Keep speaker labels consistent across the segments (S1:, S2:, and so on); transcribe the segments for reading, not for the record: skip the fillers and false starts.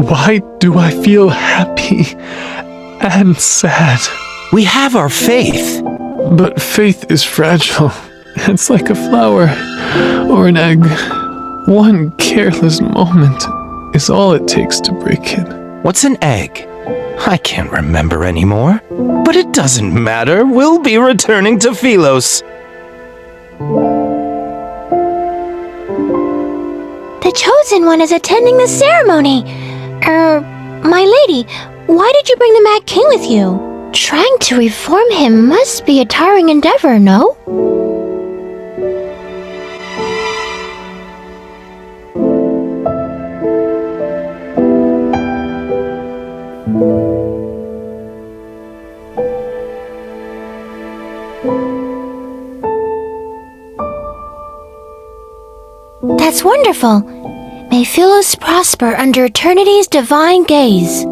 S1: Why do I feel happy and sad?
S2: We have our faith.
S1: But faith is fragile. It's like a flower or an egg. One careless moment is all it takes to break it.
S2: What's an egg? I can't remember anymore. But it doesn't matter. We'll be returning to Philos.
S3: The Chosen One is attending the ceremony. My lady, why did you bring the Mad King with you? Trying to reform him must be a tiring endeavor, no? That's wonderful. May Philos prosper under eternity's divine gaze.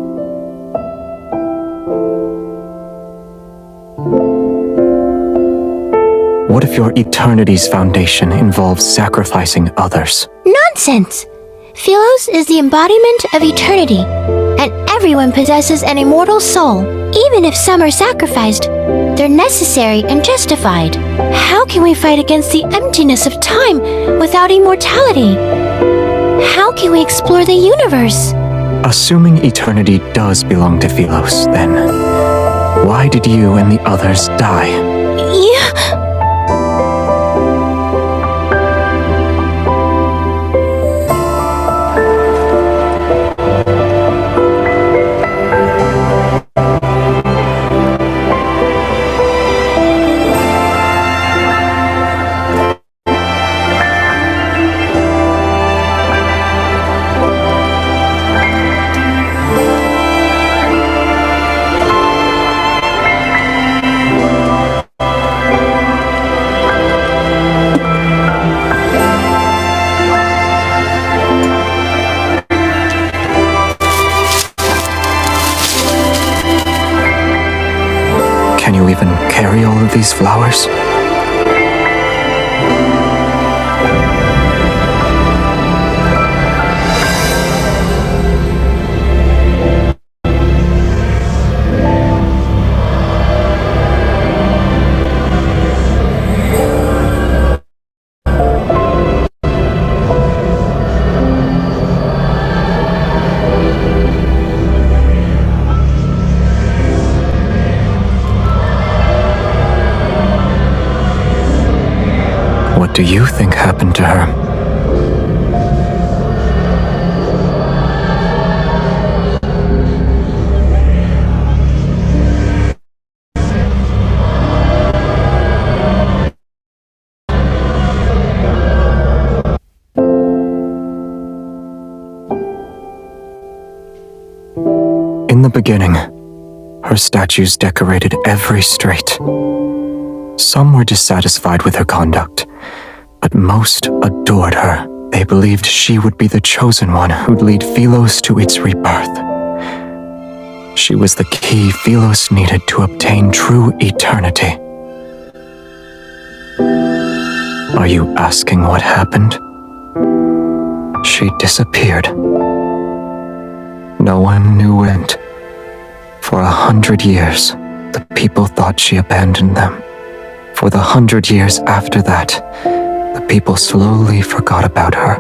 S4: What if your eternity's foundation involves sacrificing others?
S3: Nonsense! Philos is the embodiment of eternity, and everyone possesses an immortal soul. Even if some are sacrificed, they're necessary and justified. How can we fight against the emptiness of time without immortality? How can we explore the universe?
S4: Assuming eternity does belong to Philos, then why did you and the others die? Can you even carry all of these flowers? What do you think happened to her? In the beginning, her statues decorated every street. Some were dissatisfied with her conduct, but most adored her. They believed she would be the chosen one who'd lead Philos to its rebirth. She was the key Philos needed to obtain true eternity. Are you asking what happened? She disappeared. No one knew when. For 100 years, the people thought she abandoned them. For the 100 years after that, the people slowly forgot about her.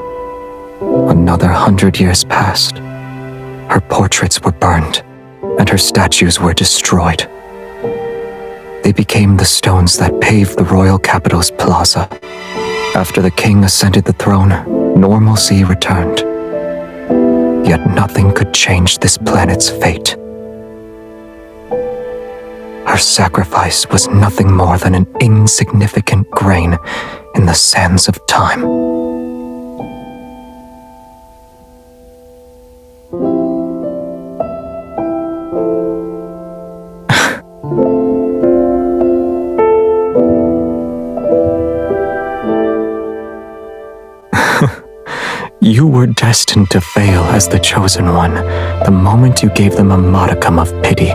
S4: Another 100 years passed. Her portraits were burned, and her statues were destroyed. They became the stones that paved the royal capital's plaza. After the king ascended the throne, normalcy returned. Yet nothing could change this planet's fate. Her sacrifice was nothing more than an insignificant grain in the sands of time. You were destined to fail as the chosen one the moment you gave them a modicum of pity.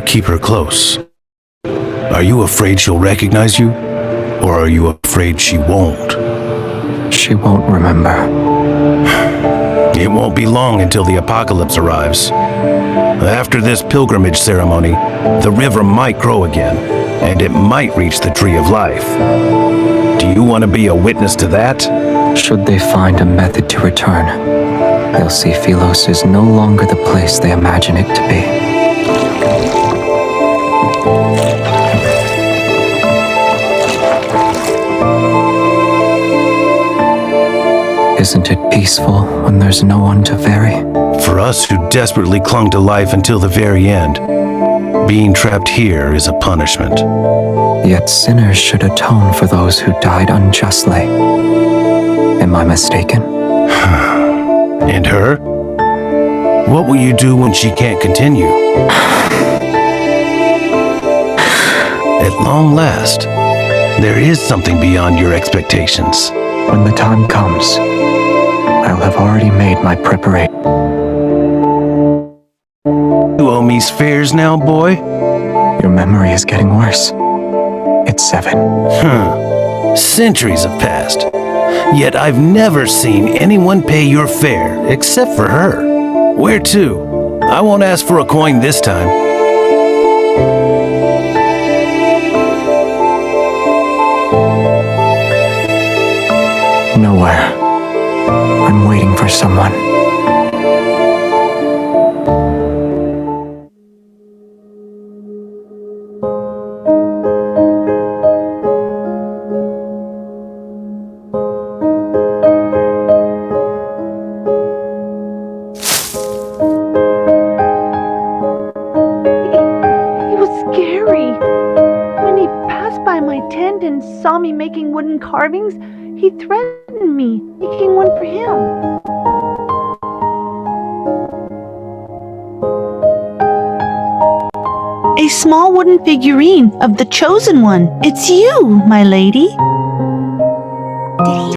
S5: keep her close. Are you afraid she'll recognize you? Or are you afraid she won't?
S4: She won't remember.
S5: It won't be long until the apocalypse arrives. After this pilgrimage ceremony, the river might grow again, and it might reach the Tree of Life. Do you want to be a witness to that?
S4: Should they find a method to return, they'll see Philos is no longer the place they imagine it to be. Isn't it peaceful when there's no one to vary?
S5: For us who desperately clung to life until the very end, being trapped here is a punishment.
S4: Yet sinners should atone for those who died unjustly. Am I mistaken?
S5: And her? What will you do when she can't continue? At long last, there is something beyond your expectations.
S4: When the time comes, I'll have already made my preparation.
S5: You owe me spares now, boy?
S4: Your memory is getting worse. It's 7.
S5: Centuries have passed. Yet I've never seen anyone pay your fare except for her. Where to? I won't ask for a coin this time.
S4: Nowhere. I'm waiting for someone.
S6: And saw me making wooden carvings, he threatened me, making one for him. A small wooden figurine of the chosen one. It's you, my lady.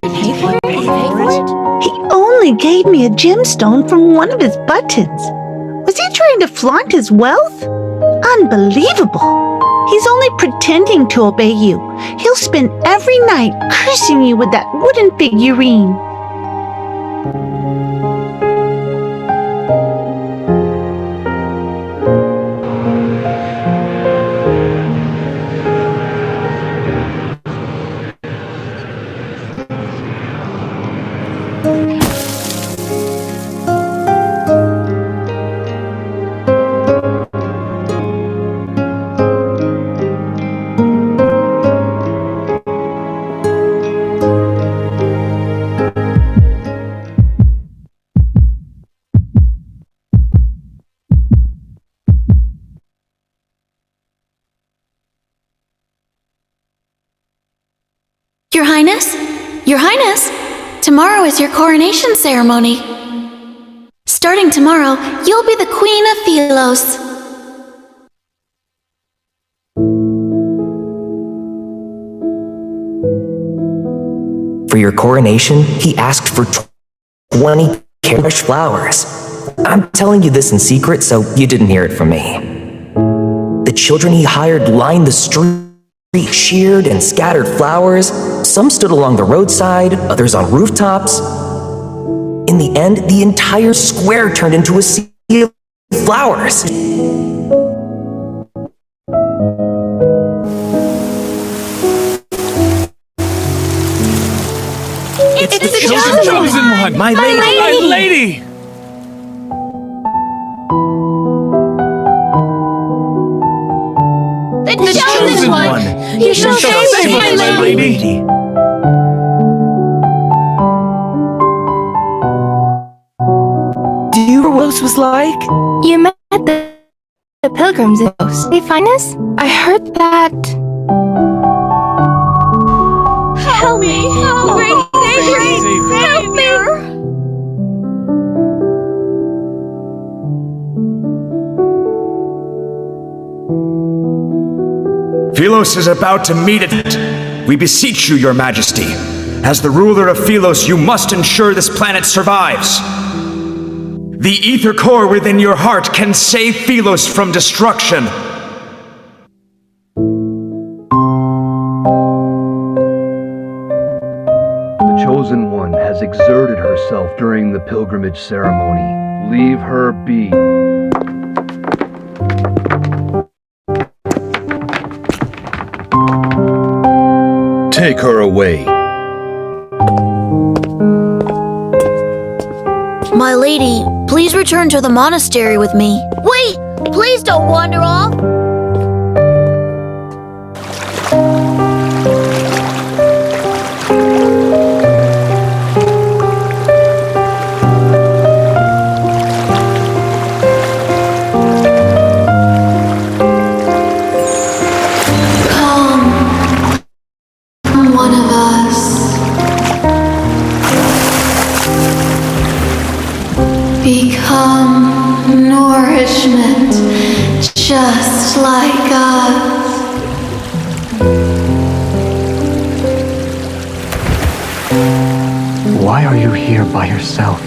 S3: Did he pay for it?
S6: He only gave me a gemstone from one of his buttons. Was he trying to flaunt his wealth? Unbelievable. He's only pretending to obey you. He'll spend every night cursing you with that wooden figurine.
S7: Your Highness? Your Highness! Tomorrow is your coronation ceremony. Starting tomorrow, you'll be the Queen of Philos.
S8: For your coronation, he asked for 20 fresh flowers. I'm telling you this in secret, so you didn't hear it from me. The children he hired lined the street, sheared and scattered flowers. Some stood along the roadside, others on rooftops. In the end, the entire square turned into a sea of flowers.
S3: It's the
S1: Chosen one!
S8: My lady!
S1: My lady!
S3: The chosen one! You shall save my lady!
S8: Do you know what Philos was like?
S9: You met the pilgrims in Philos. They find us? I heard that...
S3: Help me! Oh, great Savior! Help me!
S10: Philos is about to meet it. We beseech you, your majesty. As the ruler of Philos, you must ensure this planet survives. The ether core within your heart can save Philos from destruction.
S11: has exerted herself during the pilgrimage ceremony. Leave her be. Take her away.
S7: My lady, please return to the monastery with me.
S3: Wait! Please don't wander off!
S7: Come, one of us. Become nourishment, just like us.
S4: Why are you here by yourself?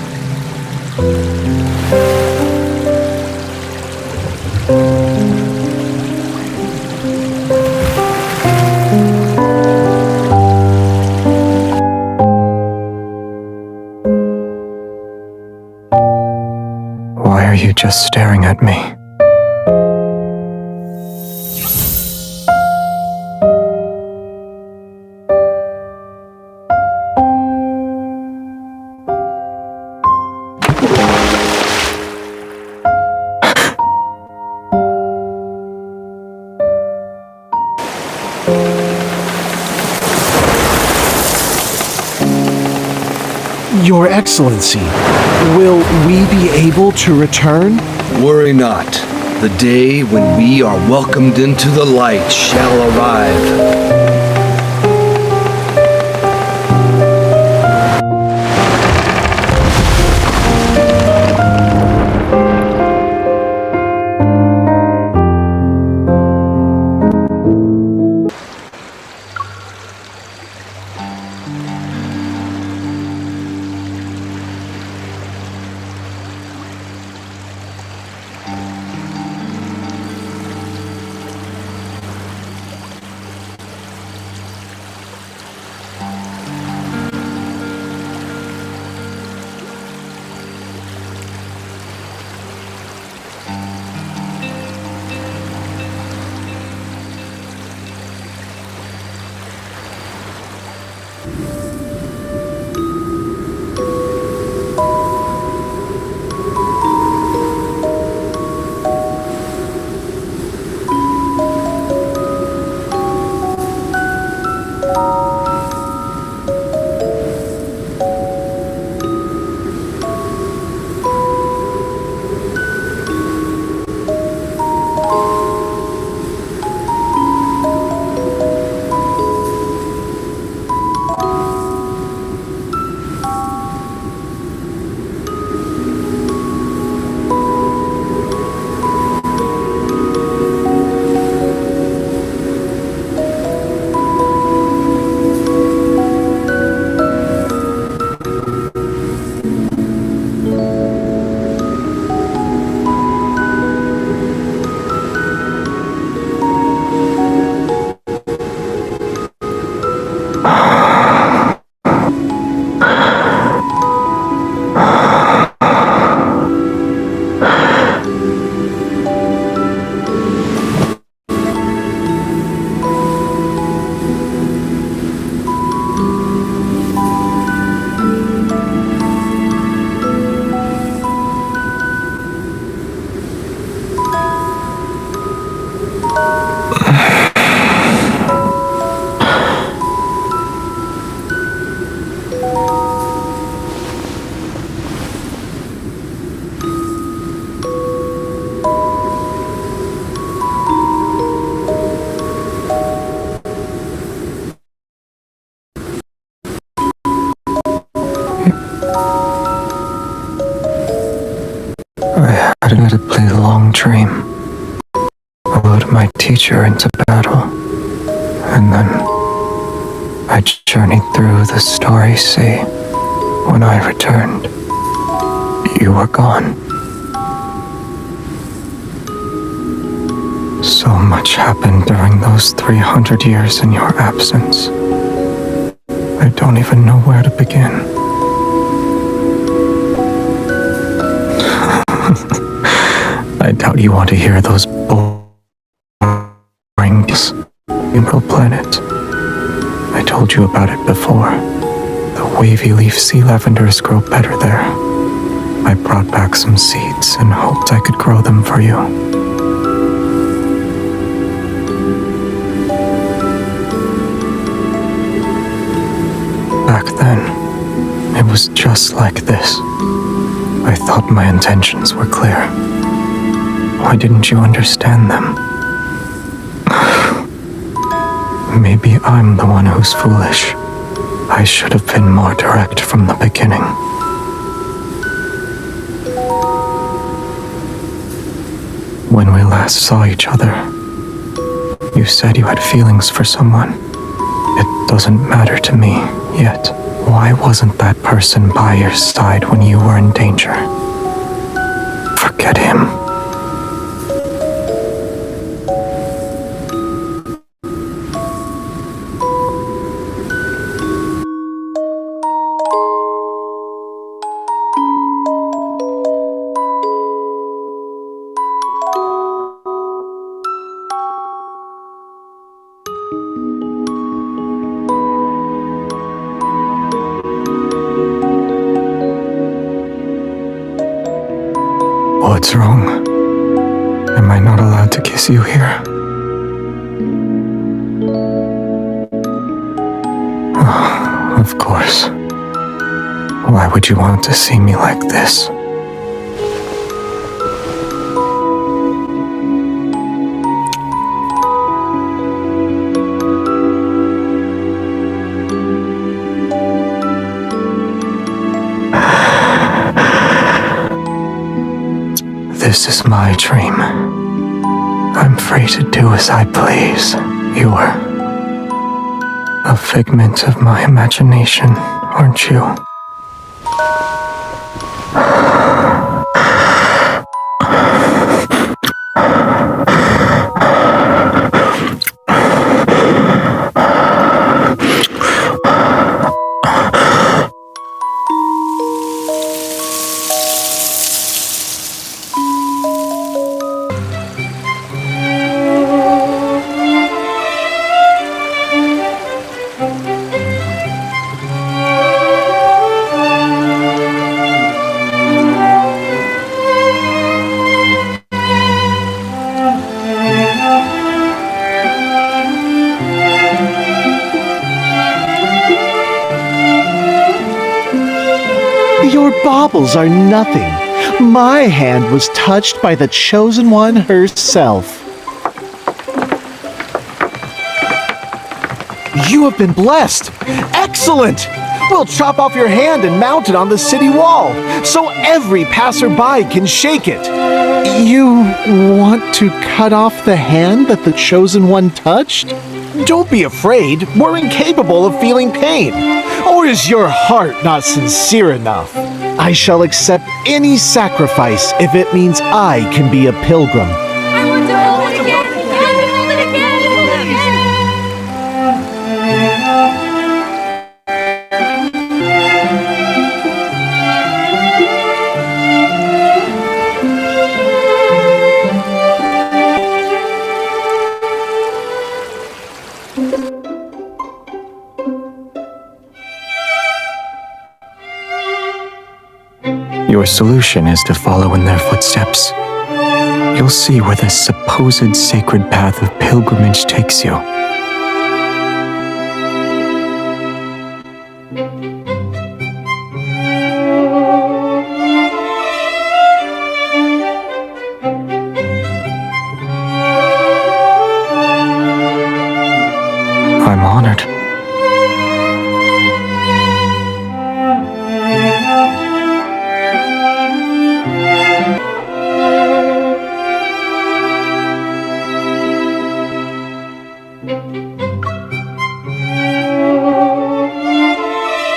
S4: Why are you just staring at me?
S12: Your Excellency, will we be able to return?
S11: Worry not. The day when we are welcomed into the light shall arrive. I had an incredibly long dream. Followed my teacher into battle, and then I journeyed through the starry sea. When I returned, you were gone. So much happened during those 300 years in your absence. I don't even know where to begin. you want to hear those boring Emerald Planet. I told you about it before. The wavy leaf sea lavenders grow better there. I brought back some seeds and hoped I could grow them for you. Back then, it was just like this. I thought my intentions were clear. Why didn't you understand them? Maybe I'm the one who's foolish. I should have been more direct from the beginning. When we last saw each other, you said you had feelings for someone. It doesn't matter to me yet. Why wasn't that person by your side when you were in danger? Forget him. What's wrong? Am I not allowed to kiss you here? Oh, of course. Why would you want to see me like this? This is my dream. I'm free to do as I please. You're a figment of my imagination, aren't you?
S12: Your baubles are nothing. My hand was touched by the Chosen One herself. You have been blessed. Excellent! We'll chop off your hand and mount it on the city wall, so every passerby can shake it. You want to cut off the hand that the Chosen One touched? Don't be afraid. We're incapable of feeling pain. Or is your heart not sincere enough? I shall accept any sacrifice if it means I can be a pilgrim.
S13: I want to hold it again! Hold it again!
S11: Your solution is to follow in their footsteps. You'll see where this supposed sacred path of pilgrimage takes you. I'm honored.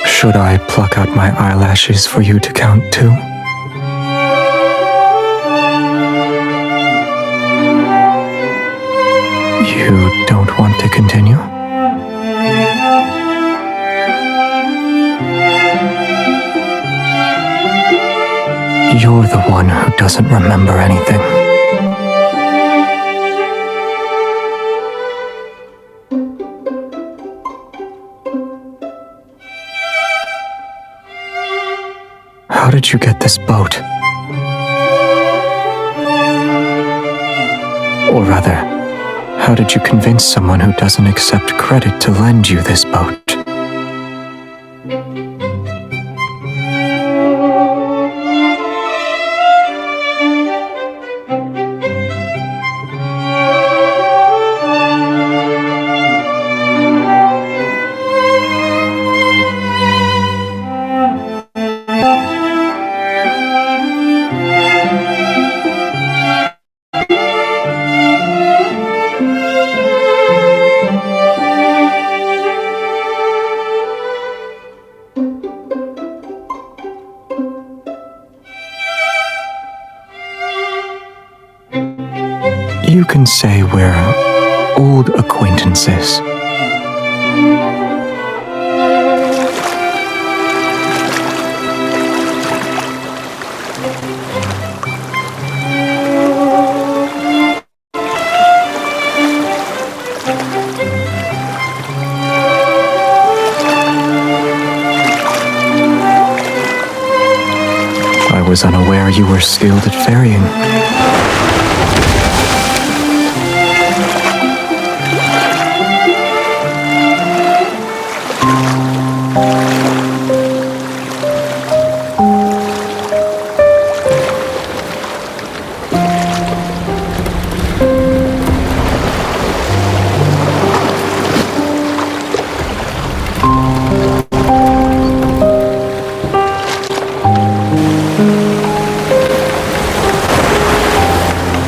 S11: Should I pluck out my eyelashes for you to count too? You don't want to continue? You're the one who doesn't remember anything. How did you get this boat? Or rather, how did you convince someone who doesn't accept credit to lend you this boat? You can say we're old acquaintances. I was unaware you were skilled at ferrying.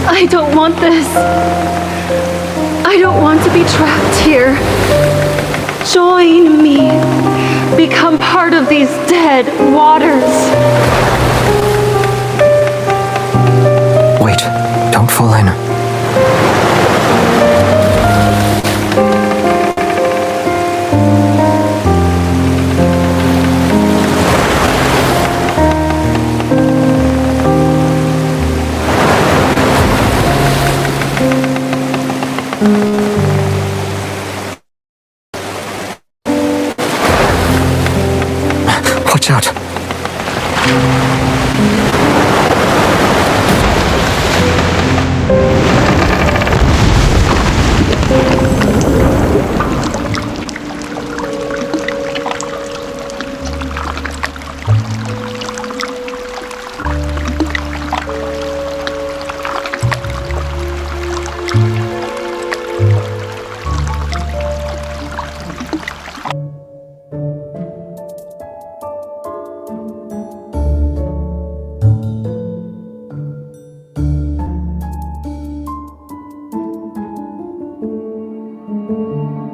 S13: I don't want this. I don't want to be trapped here. Join me. Become part of these dead waters.
S11: Wait, don't fall in. Watch out.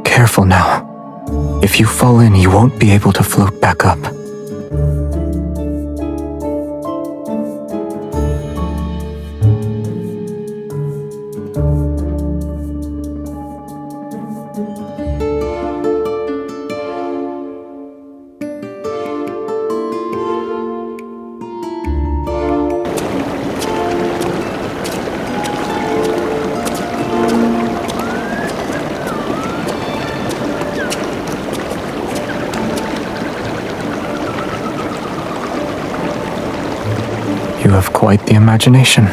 S11: Careful now. If you fall in, you won't be able to float back up. You have quite the imagination.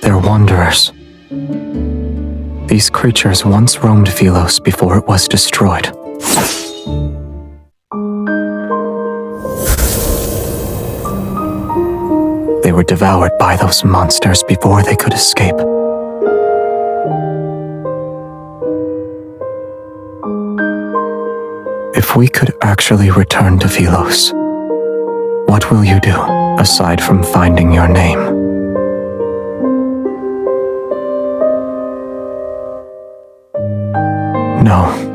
S11: They're wanderers. These creatures once roamed Philos before it was destroyed. They were devoured by those monsters before they could escape. If we could actually return to Philos, what will you do, aside from finding your name? No.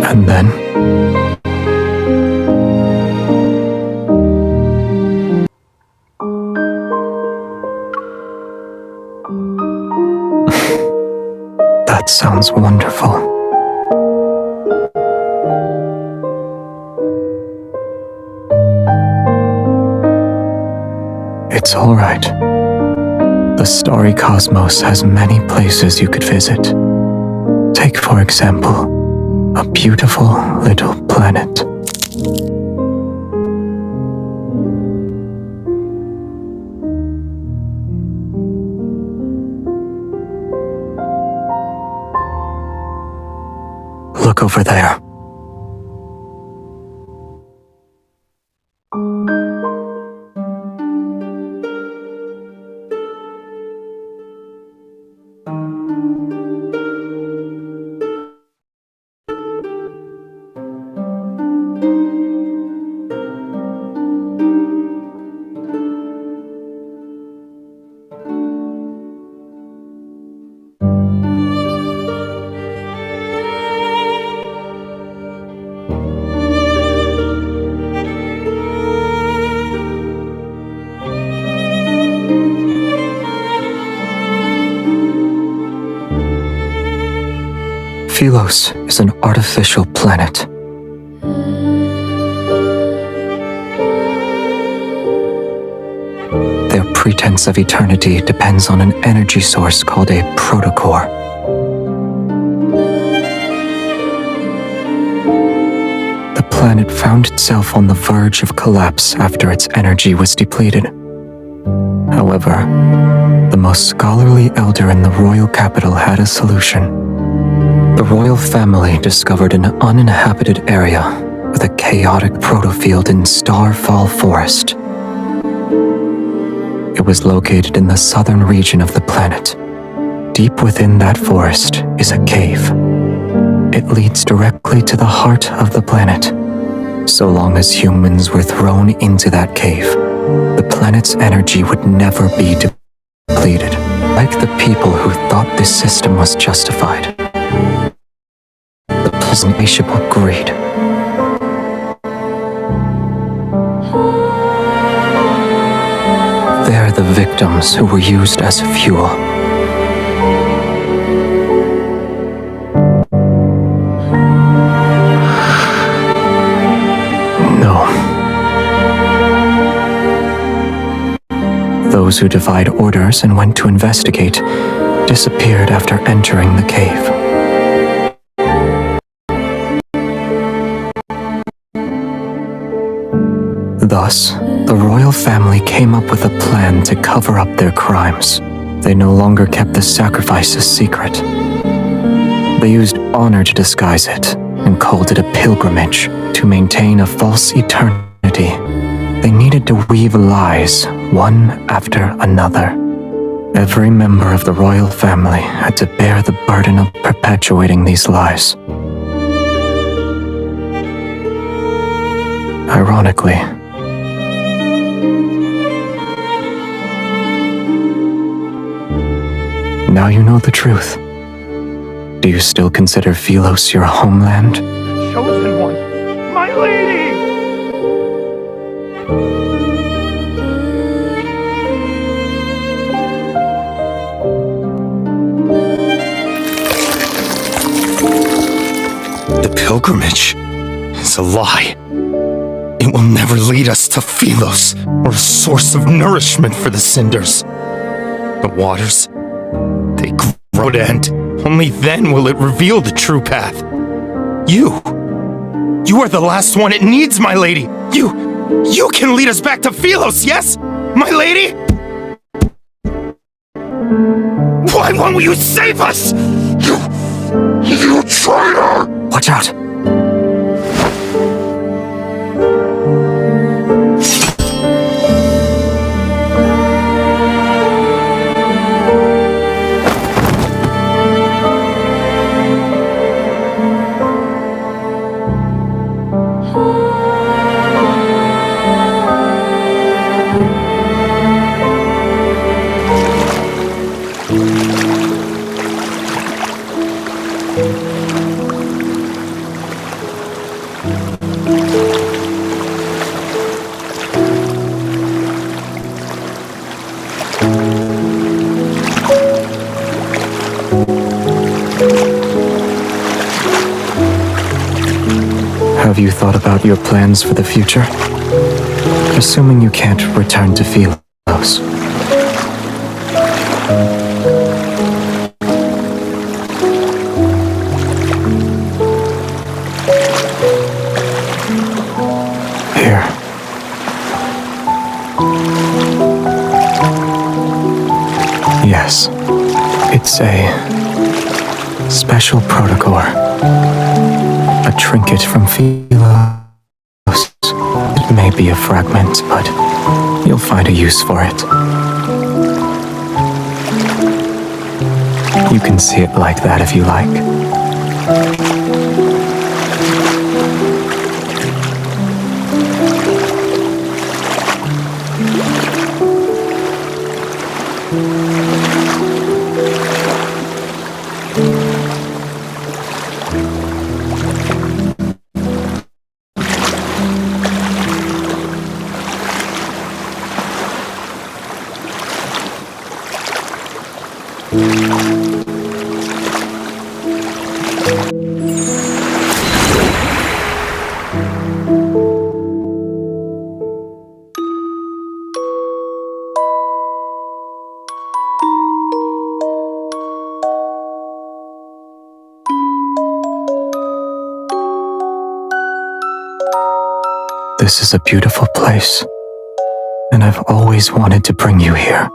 S11: And then that sounds wonderful. It's all right. The starry cosmos has many places you could visit. Take, for example, a beautiful little planet. Look over there. Philos is an artificial planet. Their pretense of eternity depends on an energy source called a protocore. The planet found itself on the verge of collapse after its energy was depleted. However, the most scholarly elder in the royal capital had a solution. The royal family discovered an uninhabited area with a chaotic protofield in Starfall Forest. It was located in the southern region of the planet. Deep within that forest is a cave. It leads directly to the heart of the planet. So long as humans were thrown into that cave, the planet's energy would never be depleted. Like the people who thought this system was justified. The insatiable greed. They're the victims who were used as fuel. No. Those who defied orders and went to investigate disappeared after entering the cave. Thus, the royal family came up with a plan to cover up their crimes. They no longer kept the sacrifices secret. They used honor to disguise it and called it a pilgrimage to maintain a false eternity. They needed to weave lies, one after another. Every member of the royal family had to bear the burden of perpetuating these lies. Ironically, now you know the truth. Do you still consider Philos your homeland?
S12: Chosen one, my lady!
S2: The pilgrimage is a lie. It will never lead us to Philos, or a source of nourishment for the cinders. The waters, they grow to end. Only then will it reveal the true path. You are the last one it needs, my lady. You can lead us back to Philos, yes? My lady? Why won't you save us? You traitor!
S11: Watch out! Have you thought about your plans for the future? Assuming you can't return to Philos. Here. Yes, it's a special protocore. A trinket from Philos. It may be a fragment, but you'll find a use for it. You can see it like that if you like. This is a beautiful place, and I've always wanted to bring you here.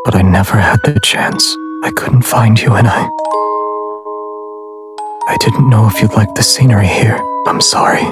S11: But I never had the chance. I couldn't find you, and I didn't know if you'd like the scenery here. I'm sorry.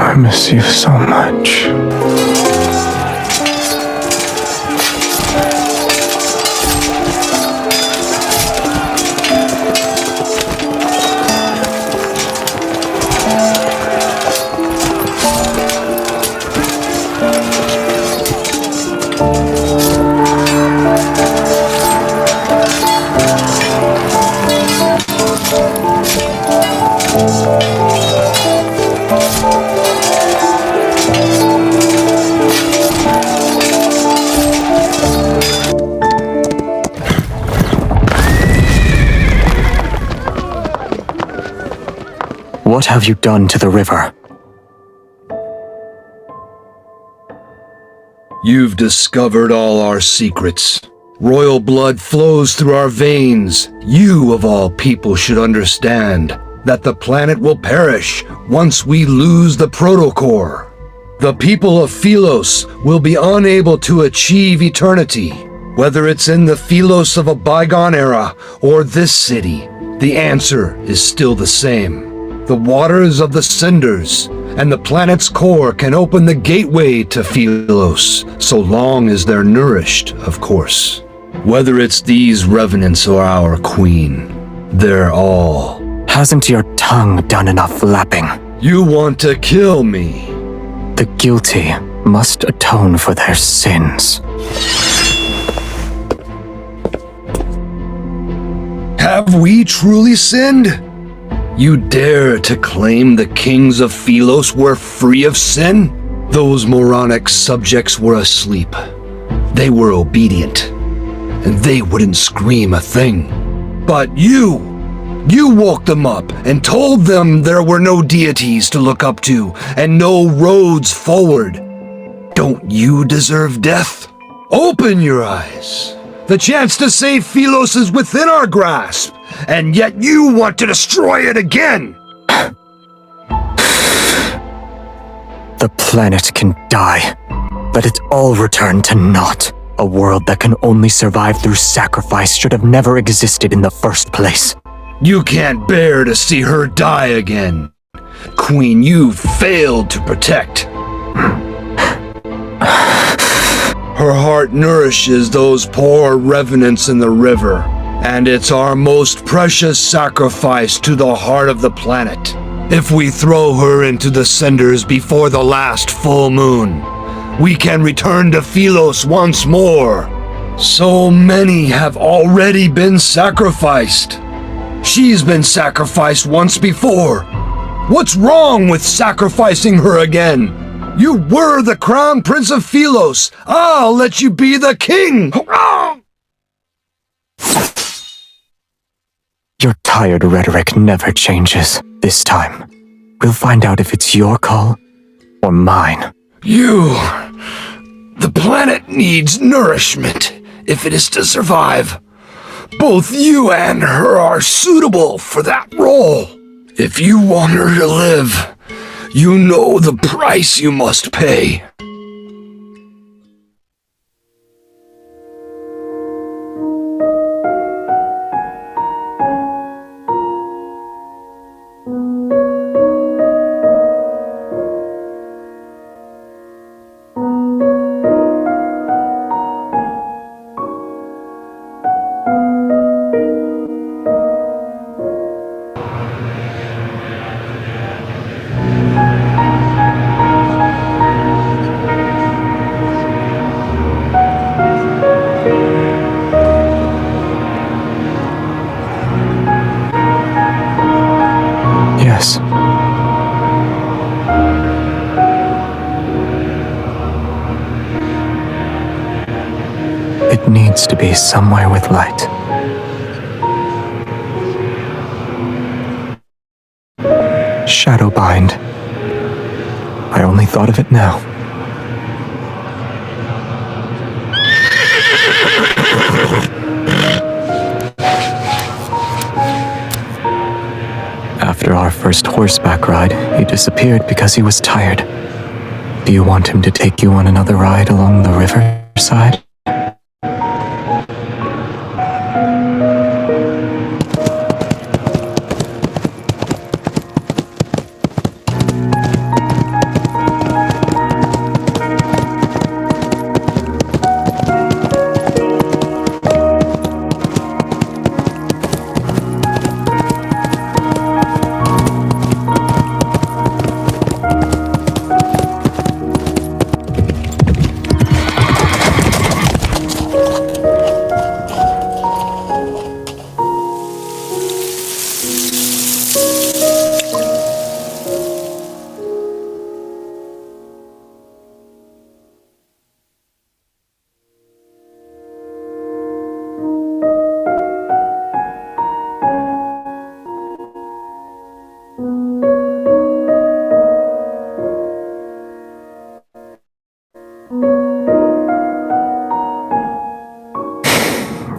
S11: I miss you so much. What have you done to the river?
S14: You've discovered all our secrets. Royal blood flows through our veins. You, of all people, should understand that the planet will perish once we lose the protocore. The people of Philos will be unable to achieve eternity. Whether it's in the Philos of a bygone era or this city, the answer is still the same. The waters of the cinders and the planet's core can open the gateway to Philos, so long as they're nourished, of course. Whether it's these revenants or our queen, they're all...
S11: Hasn't your tongue done enough lapping?
S14: You want to kill me?
S11: The guilty must atone for their sins.
S14: Have we truly sinned? You dare to claim the kings of Philos were free of sin? Those moronic subjects were asleep. They were obedient, and they wouldn't scream a thing. But you woke them up and told them there were no deities to look up to and no roads forward. Don't you deserve death? Open your eyes. The chance to save Philos is within our grasp, and yet you want to destroy it again!
S4: The planet can die. Let it all return to naught. A world that can only survive through sacrifice should have never existed in the first place.
S14: You can't bear to see her die again. Queen, you failed to protect. Her heart nourishes those poor revenants in the river, and it's our most precious sacrifice to the heart of the planet. If we throw her into the cinders before the last full moon, we can return to Philos once more. So many have already been sacrificed. She's been sacrificed once before. What's wrong with sacrificing her again? You were the crown prince of Philos. I'll let you be the king.
S4: Your tired rhetoric never changes. This time, we'll find out if it's your call or mine.
S14: The planet needs nourishment if it is to survive. Both you and her are suitable for that role. If you want her to live, you know the price you must pay.
S4: Yes. It needs to be somewhere with light. Shadowbind. I only thought of it now. After our first horseback ride, he disappeared because he was tired. Do you want him to take you on another ride along the riverside?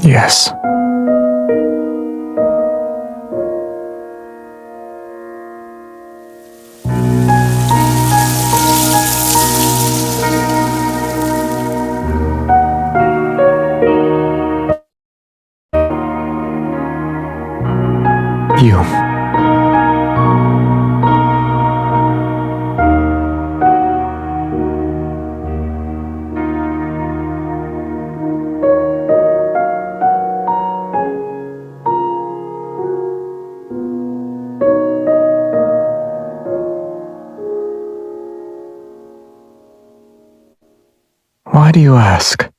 S4: Yes. You. Why do you ask?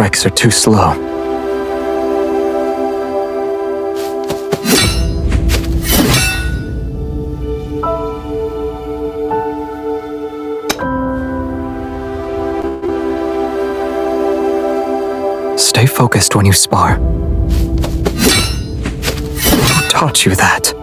S4: strikes are too slow. Stay focused when you spar. Who taught you that?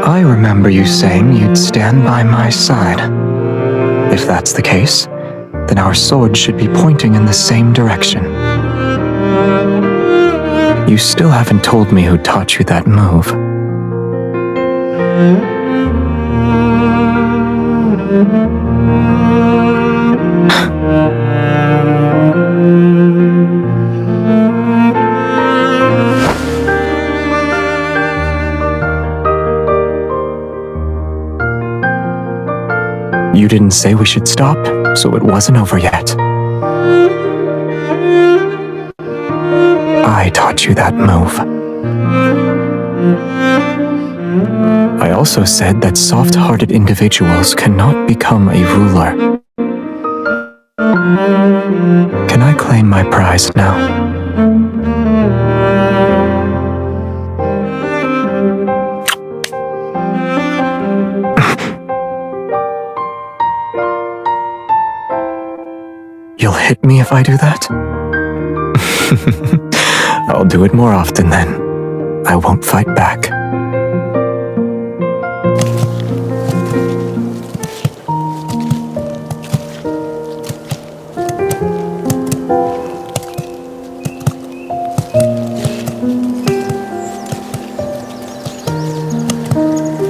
S4: I remember you saying you'd stand by my side. If that's the case, then our swords should be pointing in the same direction. You still haven't told me who taught you that move. You didn't say we should stop, so it wasn't over yet. I taught you that move. I also said that soft-hearted individuals cannot become a ruler. Can I claim my prize now? You'll hit me if I do that? I'll do it more often then. I won't fight back.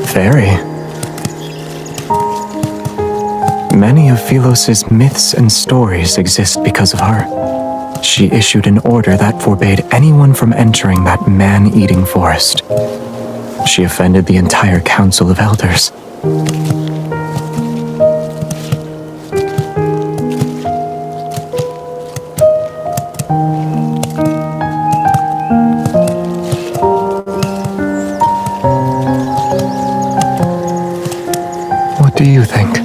S4: Fairy. Many of Philos's myths and stories exist because of her. She issued an order that forbade anyone from entering that man-eating forest. She offended the entire Council of Elders. What do you think?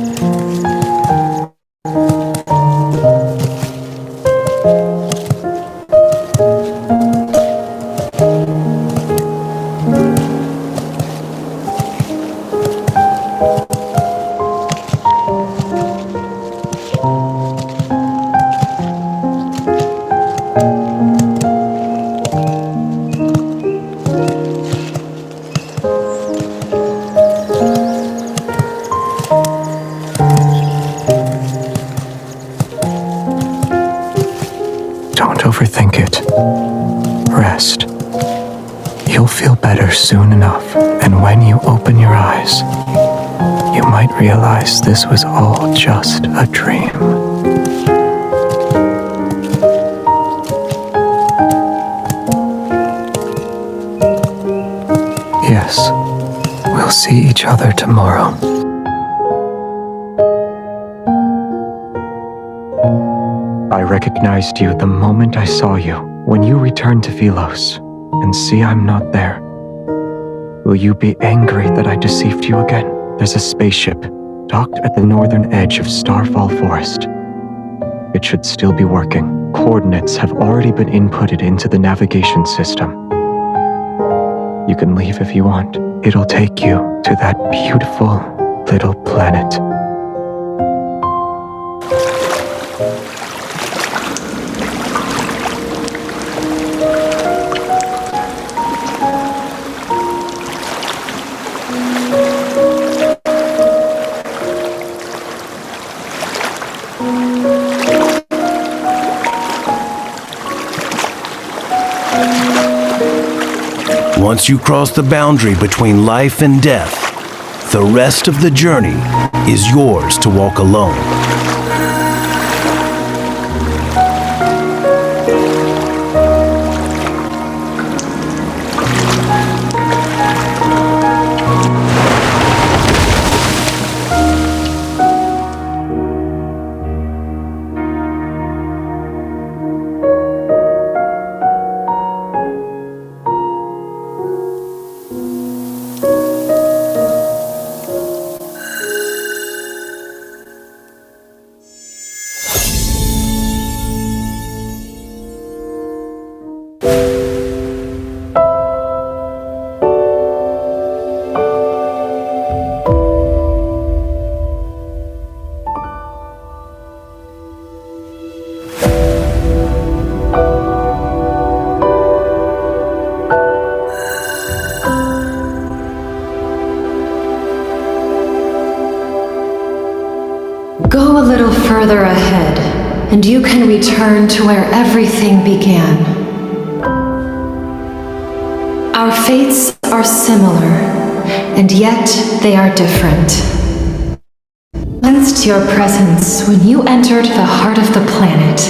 S4: Don't overthink it. Rest. You'll feel better soon enough, and when you open your eyes, you might realize this was all just a dream. Yes, we'll see each other tomorrow. I recognized you the moment I saw you, when you returned to Philos, and see I'm not there. Will you be angry that I deceived you again? There's a spaceship, docked at the northern edge of Starfall Forest. It should still be working. Coordinates have already been inputted into the navigation system. You can leave if you want. It'll take you to that beautiful little planet.
S5: Once you cross the boundary between life and death, the rest of the journey is yours to walk alone.
S15: Go a little further ahead, and you can return to where everything began. Our fates are similar, and yet they are different. Sensed your presence when you entered the heart of the planet.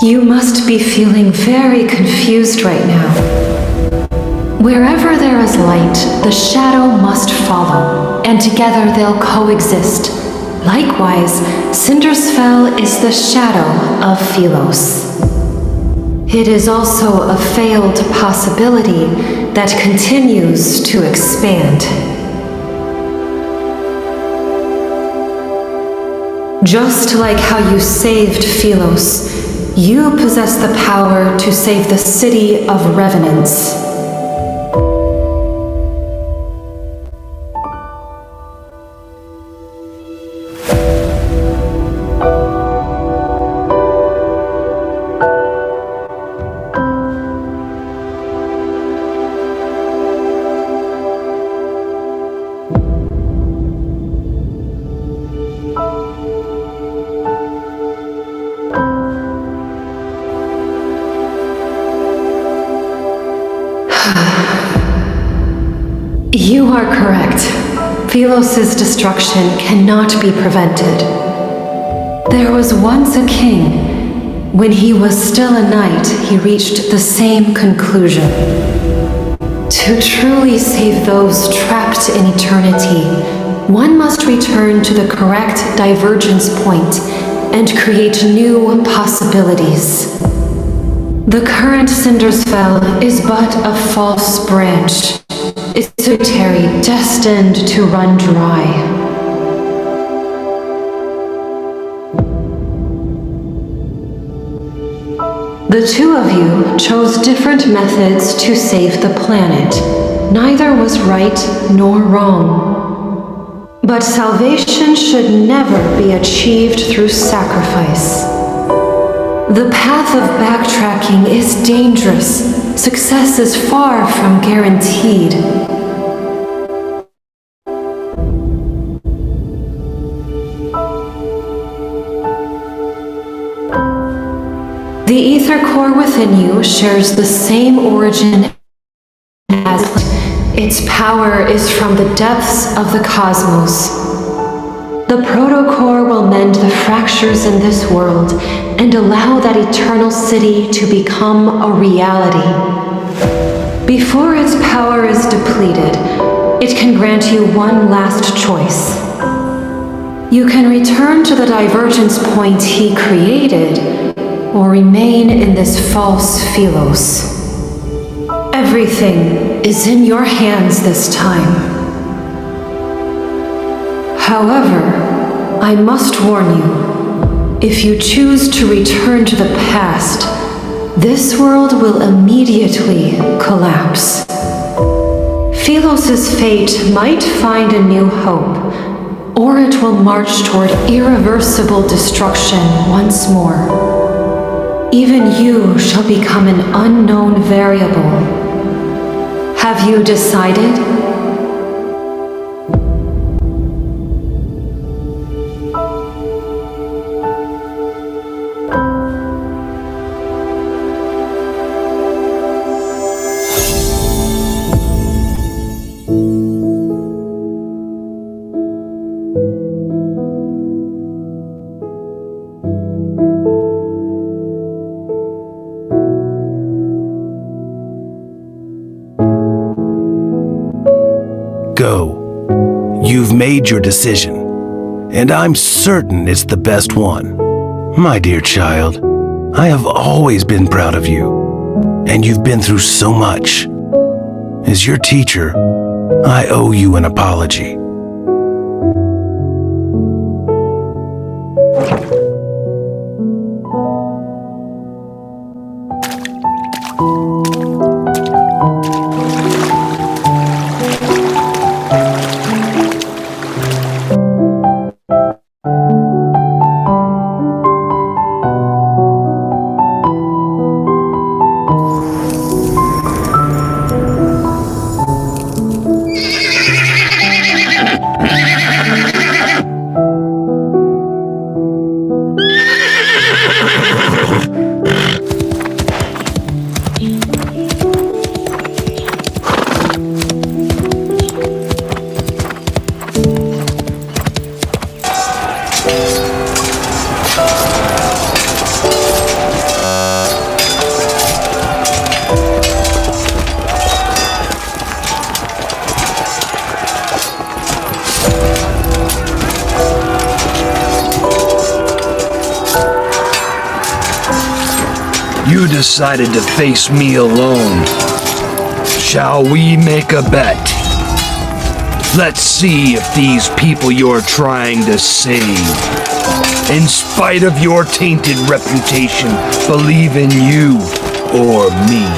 S15: You must be feeling very confused right now. Wherever there is light, the shadow must follow, and together they'll coexist. Likewise, Cindersfell is the shadow of Philos. It is also a failed possibility that continues to expand. Just like how you saved Philos, you possess the power to save the city of Revenants. You are correct. Philos' destruction cannot be prevented. There was once a king. When he was still a knight, he reached the same conclusion. To truly save those trapped in eternity, one must return to the correct divergence point and create new possibilities. The current Cindersfell is but a false branch. It's a tributary destined to run dry. The two of you chose different methods to save the planet. Neither was right nor wrong. But salvation should never be achieved through sacrifice. The path of backtracking is dangerous. Success is far from guaranteed. The ether core within you shares the same origin as its power is from the depths of the cosmos. The protocore will mend the fractures in this world and allow that eternal city to become a reality. Before its power is depleted, it can grant you one last choice. You can return to the divergence point he created, or remain in this false Philos. Everything is in your hands this time. However, I must warn you, if you choose to return to the past, this world will immediately collapse. Philos' fate might find a new hope, or it will march toward irreversible destruction once more. Even you shall become an unknown variable. Have you decided?
S5: Go. You've made your decision, and I'm certain it's the best one. My dear child, I have always been proud of you, and you've been through so much. As your teacher, I owe you an apology.
S14: decided to face me alone. Shall we make a bet? Let's see if these people you're trying to save, in spite of your tainted reputation, believe in you or me.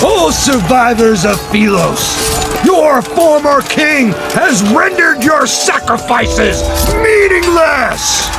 S14: O survivors of Philos, your former king has rendered your sacrifices meaningless!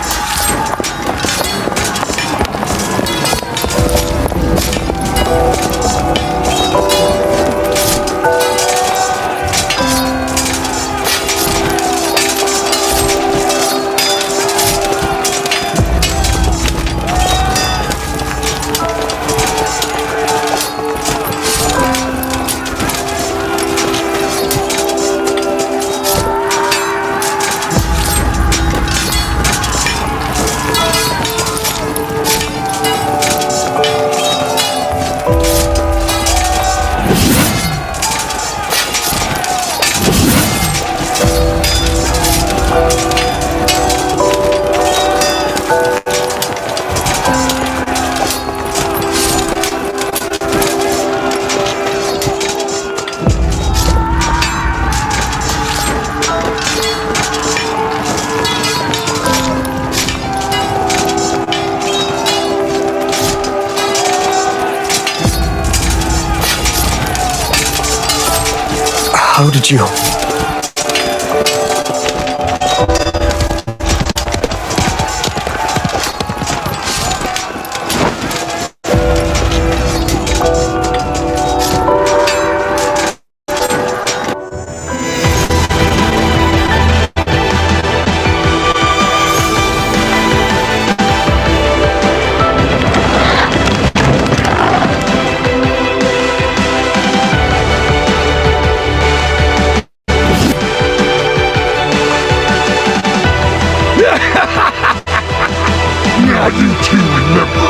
S4: How did you...
S16: Now you two remember,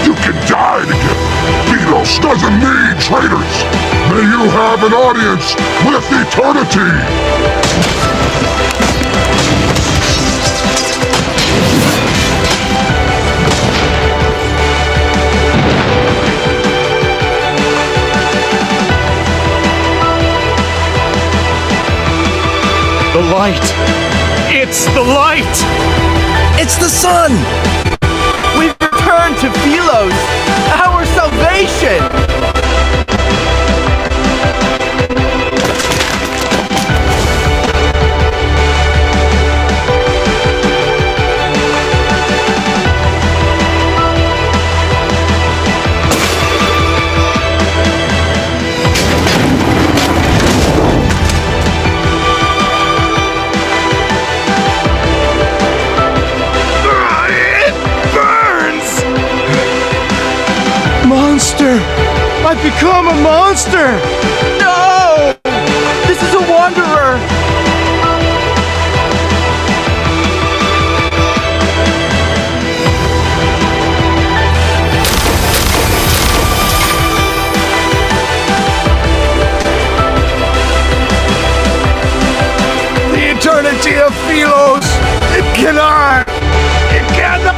S16: you can die together. Philos doesn't need traitors. May you have an audience with eternity.
S12: The light! It's the light! It's the sun! We've returned to Philos, our salvation! Monster! I've become a monster! No! This is a wanderer! The eternity of Philos! It cannot! It cannot!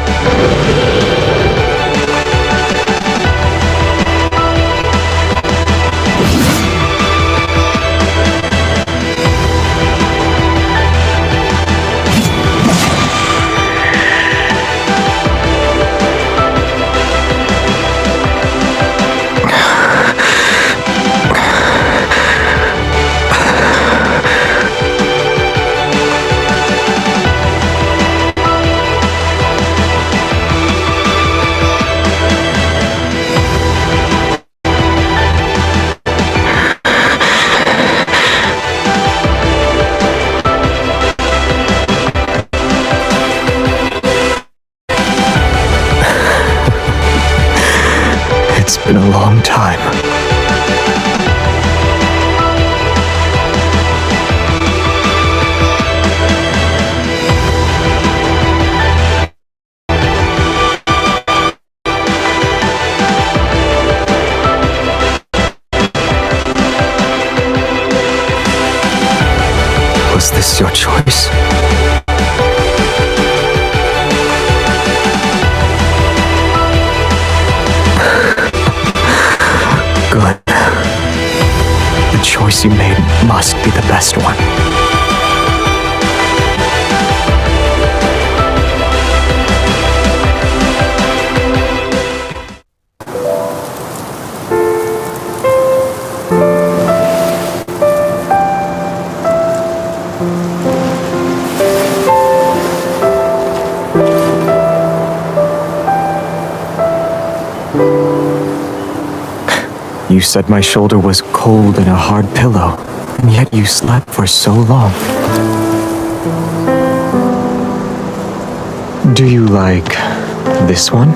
S4: It's been a long time. Was this your choice? choice you made must be the best one. You said my shoulder was cold and a hard pillow, and yet you slept for so long. Do you like this one?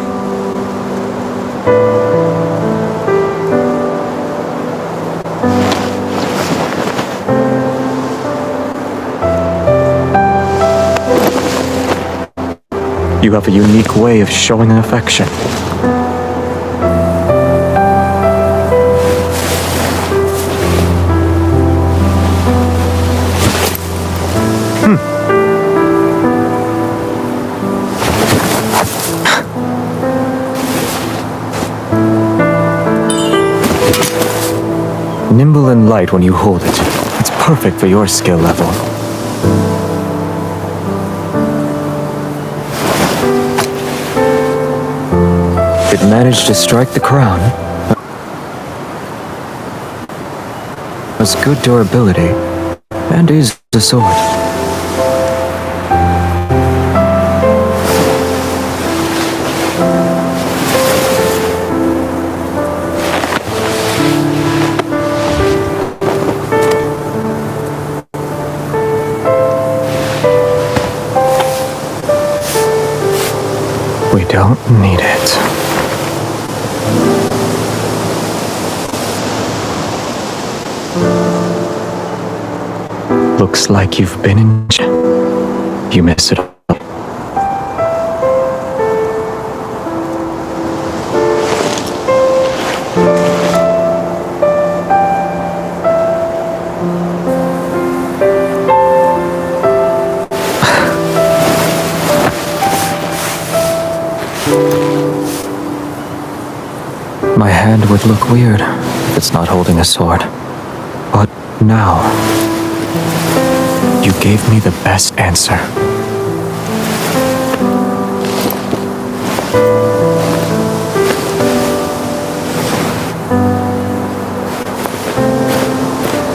S4: You have a unique way of showing affection. Nimble and light when you hold it. It's perfect for your skill level. It managed to strike the crown. Has good durability, and is a sword. We don't need it. Looks like you've been in... You miss it all. My hand would look weird if it's not holding a sword. But now, you gave me the best answer.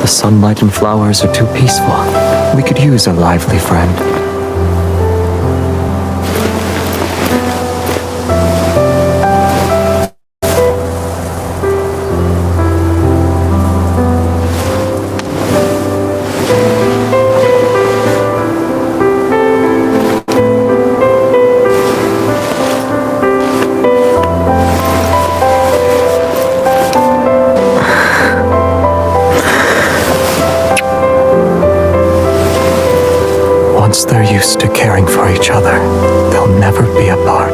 S4: The sunlight and flowers are too peaceful. We could use a lively friend. Once they're used to caring for each other, they'll never be apart.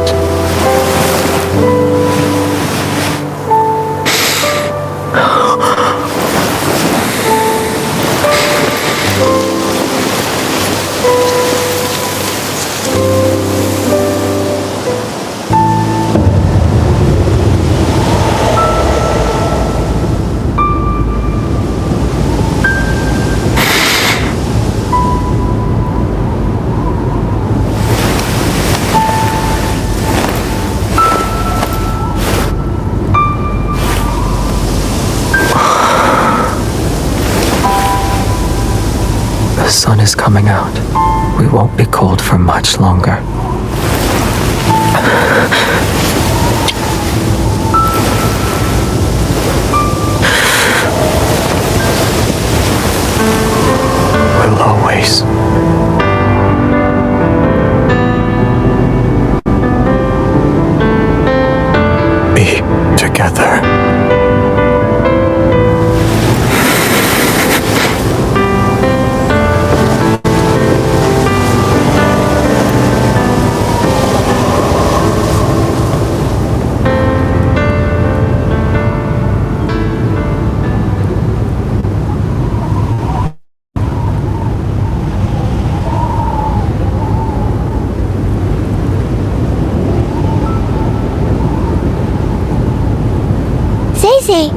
S4: The sun is coming out. We won't be cold for much longer. We'll always be together.
S3: Zay,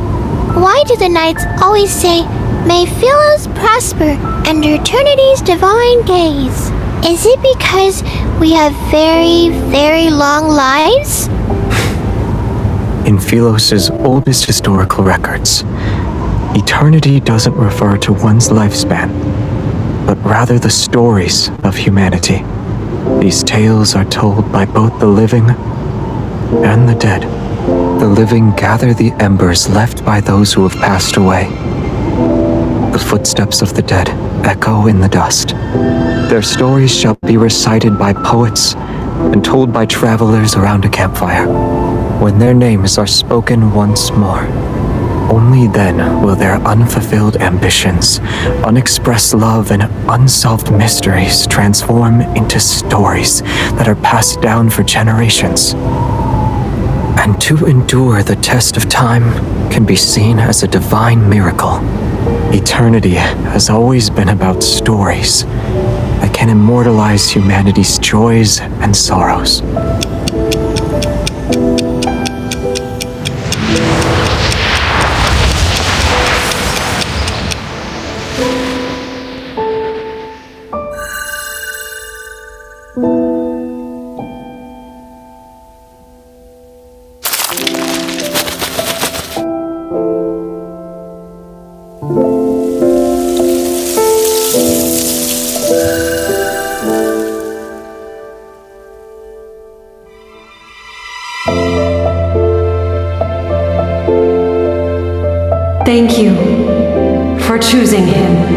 S3: why do the knights always say, May Philos prosper under eternity's divine gaze. Is it because we have very, very long lives?
S4: In Philos' oldest historical records, eternity doesn't refer to one's lifespan, but rather the stories of humanity. These tales are told by both the living and the dead. The living gather the embers left by those who have passed away. The footsteps of the dead echo in the dust. Their stories shall be recited by poets and told by travelers around a campfire. When their names are spoken once more, only then will their unfulfilled ambitions, unexpressed love, and unsolved mysteries transform into stories that are passed down for generations. And to endure the test of time can be seen as a divine miracle. Eternity has always been about stories that can immortalize humanity's joys and sorrows.
S15: Thank you for choosing him.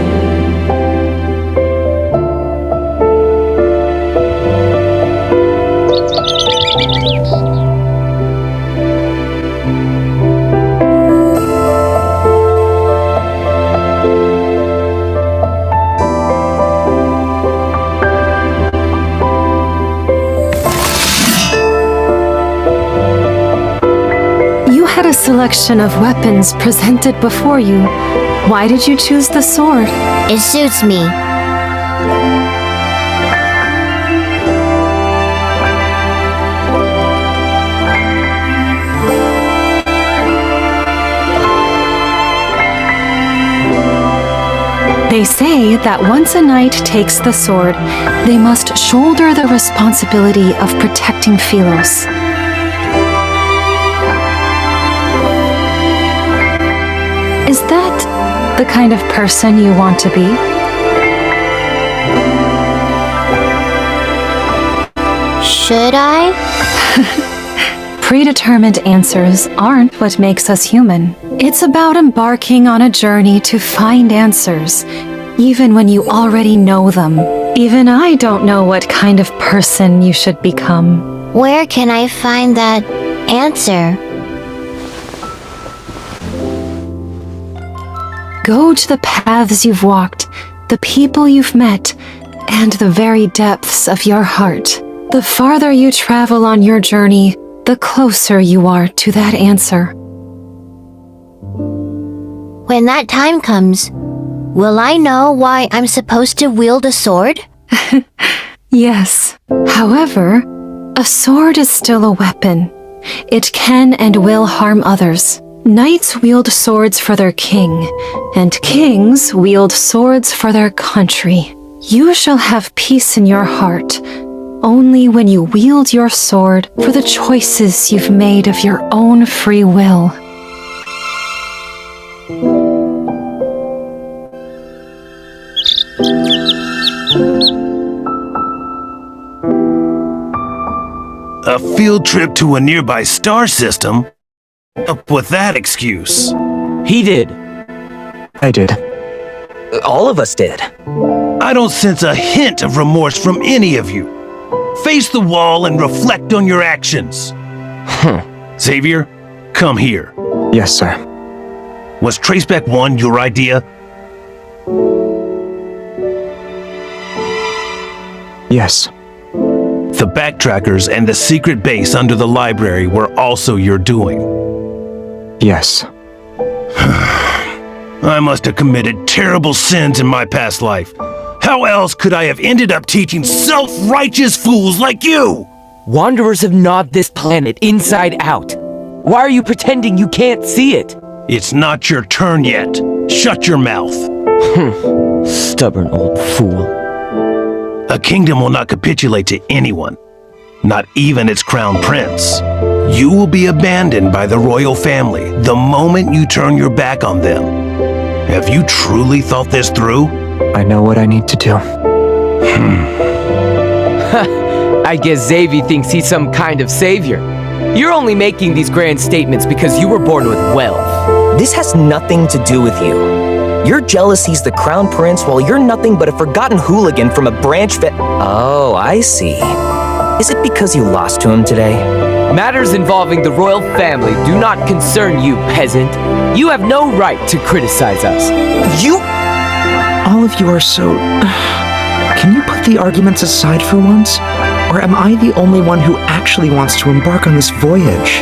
S15: A selection of weapons presented before you. Why did you choose the sword?
S3: It suits me.
S15: They say that once a knight takes the sword, they must shoulder the responsibility of protecting Philos. Is that the kind of person you want to be?
S3: Should I?
S15: Predetermined answers aren't what makes us human. It's about embarking on a journey to find answers, even when you already know them. Even I don't know what kind of person you should become.
S3: Where can I find that answer?
S15: Go to the paths you've walked, the people you've met, and the very depths of your heart. The farther you travel on your journey, the closer you are to that answer.
S3: When that time comes, will I know why I'm supposed to wield a sword?
S15: Yes. However, a sword is still a weapon. It can and will harm others. Knights wield swords for their king, and kings wield swords for their country. You shall have peace in your heart only when you wield your sword for the choices you've made of your own free will.
S5: A field trip to a nearby star system? Up with that excuse.
S17: He did.
S4: I did.
S17: All of us did.
S5: I don't sense a hint of remorse from any of you. Face the wall and reflect on your actions. Xavier, come here.
S4: Yes, sir.
S5: Was Traceback 1 your idea?
S4: Yes.
S5: The backtrackers and the secret base under the library were also your doing.
S4: Yes.
S5: I must have committed terrible sins in my past life. How else could I have ended up teaching self-righteous fools like you?
S17: Wanderers have gnawed this planet inside out. Why are you pretending you can't see it?
S5: It's not your turn yet. Shut your mouth.
S17: Stubborn old fool.
S5: A kingdom will not capitulate to anyone, not even its crown prince. You will be abandoned by the royal family the moment you turn your back on them. Have you truly thought this through?
S4: I know what I need to do.
S17: I guess Xavier thinks he's some kind of savior. You're only making these grand statements because you were born with wealth.
S8: This has nothing to do with you. Your jealousy's the crown prince while you're nothing but a forgotten hooligan from a branch Oh, I see. Is it because you lost to him today?
S17: Matters involving the royal family do not concern you, peasant. You have no right to criticize us.
S18: All of you are so... Can you put the arguments aside for once? Or am I the only one who actually wants to embark on this voyage?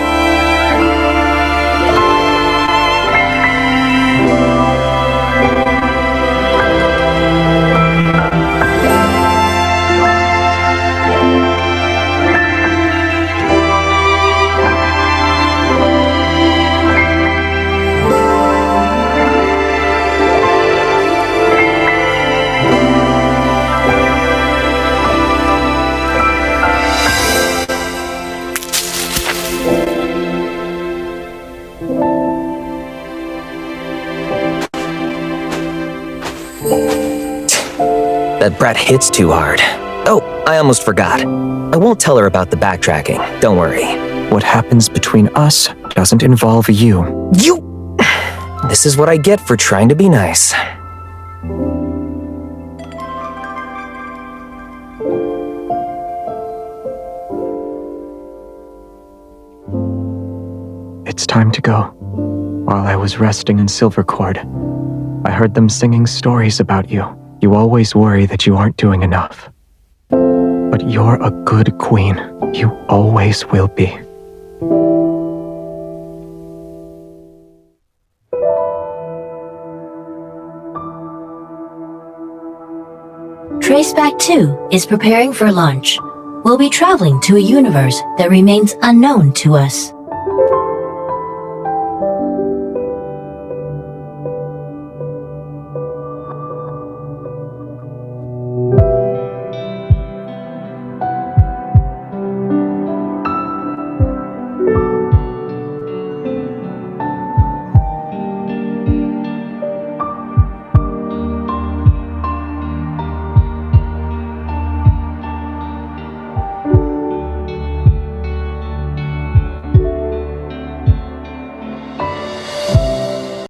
S8: That brat hits too hard. Oh, I almost forgot. I won't tell her about the backtracking. Don't worry.
S4: What happens between us doesn't involve you.
S8: This is what I get for trying to be nice.
S4: It's time to go. While I was resting in Silvercord, I heard them singing stories about you. You always worry that you aren't doing enough. But you're a good queen. You always will be.
S19: Traceback 2 is preparing for launch. We'll be traveling to a universe that remains unknown to us.